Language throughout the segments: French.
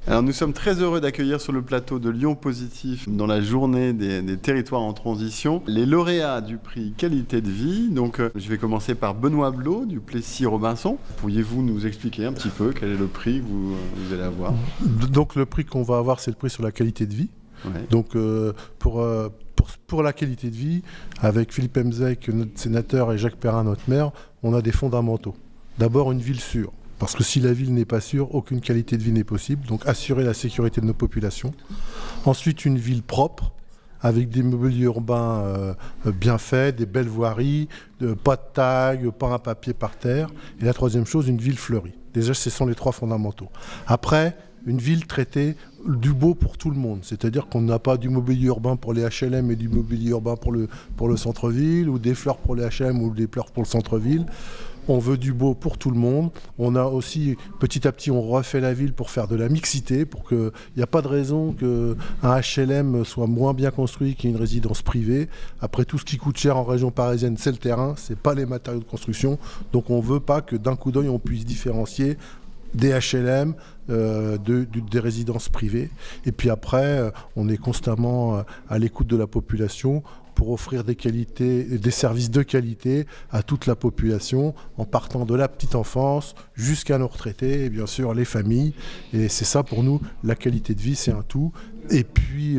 Alors nous sommes très heureux d'accueillir sur le plateau de Lyon Positif, dans la journée des territoires en transition, les lauréats du prix Qualité de vie. Donc je vais commencer par Benoît Blot du Plessis-Robinson. Pourriez-vous nous expliquer un petit peu quel est le prix que vous allez avoir? Donc le prix qu'on va avoir, c'est le prix sur la qualité de vie. Ouais. Donc pour la qualité de vie, avec Philippe Emzec, notre sénateur, et Jacques Perrin, notre maire, on a des fondamentaux. D'abord, une ville sûre. Parce que si la ville n'est pas sûre, aucune qualité de vie n'est possible. Donc assurer la sécurité de nos populations. Ensuite, une ville propre, avec des mobiliers urbains bien faits, des belles voiries, pas de tags, pas un papier par terre. Et la troisième chose, une ville fleurie. Déjà, ce sont les trois fondamentaux. Après, une ville traitée du beau pour tout le monde. C'est-à-dire qu'on n'a pas du mobilier urbain pour les HLM et du mobilier urbain pour le centre-ville, ou des fleurs pour les HLM ou des fleurs pour le centre-ville. On veut du beau pour tout le monde. On a aussi, petit à petit, on refait la ville pour faire de la mixité, pour qu'il n'y a pas de raison qu'un HLM soit moins bien construit qu'une résidence privée. Après, tout ce qui coûte cher en région parisienne, c'est le terrain, c'est pas les matériaux de construction. Donc on ne veut pas que d'un coup d'œil, on puisse différencier des HLM, des résidences privées. Et puis après, on est constamment à l'écoute de la population pour offrir des services de qualité à toute la population, en partant de la petite enfance jusqu'à nos retraités et bien sûr les familles. Et c'est ça pour nous, la qualité de vie, c'est un tout. Et puis,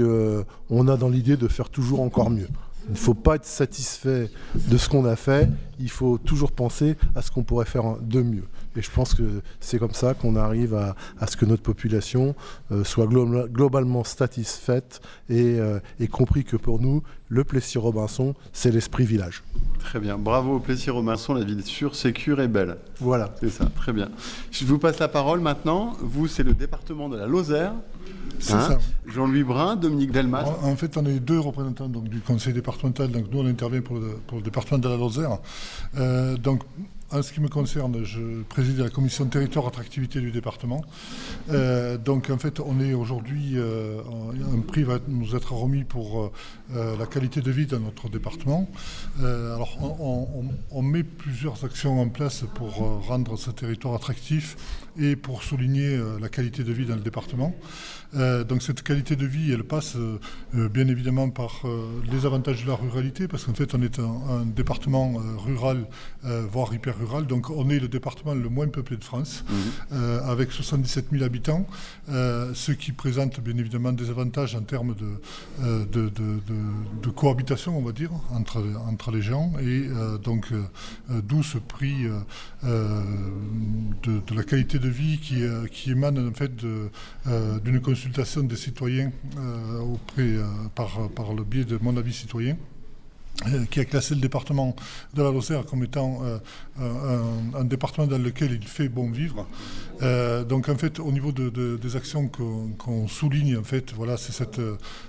on a dans l'idée de faire toujours encore mieux. Il ne faut pas être satisfait de ce qu'on a fait, il faut toujours penser à ce qu'on pourrait faire de mieux. Et je pense que c'est comme ça qu'on arrive à ce que notre population soit globalement satisfaite et compris que pour nous, le Plessis-Robinson, c'est l'esprit village. Très bien. Bravo au Plessis-Robinson, la ville sûre, sécure et belle. Voilà. C'est ça, très bien. Je vous passe la parole maintenant. Vous, c'est le département de la Lozère. C'est ça. Jean-Louis Brun, Dominique Delmas. En fait, on est deux représentants donc, du conseil départemental. Donc, nous, on intervient pour le département de la Lozère. Donc, en ce qui me concerne, je préside la commission territoire attractivité du département. Donc en fait, on est aujourd'hui, un prix va nous être remis pour la qualité de vie dans notre département. Alors on met plusieurs actions en place pour rendre ce territoire attractif et pour souligner la qualité de vie dans le département. Donc cette qualité de vie, elle passe bien évidemment par les avantages de la ruralité, parce qu'en fait on est un département rural, voire hyper rural. Donc on est le département le moins peuplé de France, avec 77 000 habitants, ce qui présente bien évidemment des avantages en termes de cohabitation, on va dire, entre les gens. Et donc d'où ce prix de la qualité de vie qui émane en fait d'une consultation des citoyens par le biais de Mon Avis Citoyen, qui a classé le département de la Lozère comme étant un département dans lequel il fait bon vivre. Donc en fait, au niveau des actions qu'on souligne, en fait, voilà, c'est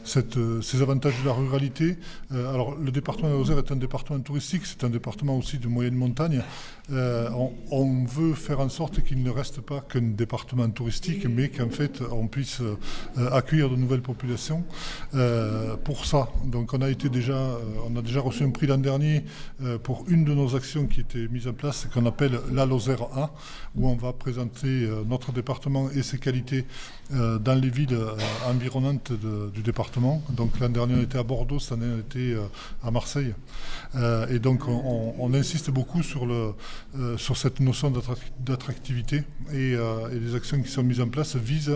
ces avantages de la ruralité. Alors le département de la Lozère est un département touristique, c'est un département aussi de moyenne montagne. On veut faire en sorte qu'il ne reste pas qu'un département touristique, mais qu'en fait on puisse accueillir de nouvelles populations. Pour ça, donc on a déjà reçu un prix l'an dernier pour une de nos actions qui était mise en place, qu'on appelle la Lozère A, où on va présenter notre département et ses qualités dans les villes environnantes du département. Donc l'an dernier on était à Bordeaux, cette année on était à Marseille. Et donc on insiste beaucoup sur cette notion d'attractivité et les actions qui sont mises en place visent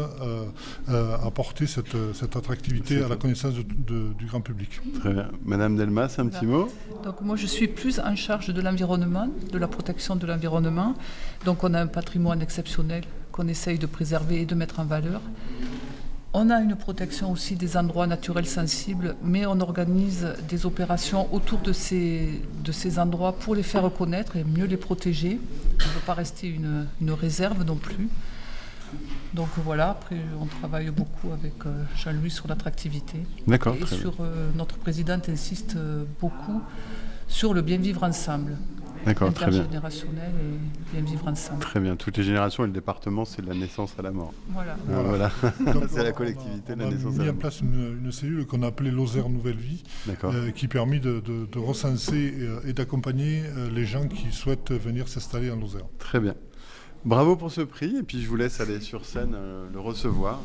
à porter cette attractivité à la connaissance du grand public. Très bien. Madame Delmas, un petit mot. Donc moi je suis plus en charge de l'environnement, de la protection de l'environnement. Donc on a un patrimoine exceptionnel qu'on essaye de préserver et de mettre en valeur. On a une protection aussi des endroits naturels sensibles, mais on organise des opérations autour de ces endroits pour les faire connaître et mieux les protéger. On ne veut pas rester une réserve non plus. Donc voilà, après on travaille beaucoup avec Jean-Louis sur l'attractivité. D'accord. Et notre présidente insiste beaucoup sur le bien vivre ensemble. D'accord, très bien. Intergénérationnel et bien vivre ensemble. Très bien. Toutes les générations et le département, c'est de la naissance à la mort. Voilà. Voilà. C'est la collectivité de la naissance à la mort. On a mis en place une cellule qu'on a appelée Lozère Nouvelle Vie, qui permet de recenser et d'accompagner les gens qui souhaitent venir s'installer en Lozère. Très bien. Bravo pour ce prix, et puis je vous laisse aller sur scène le recevoir.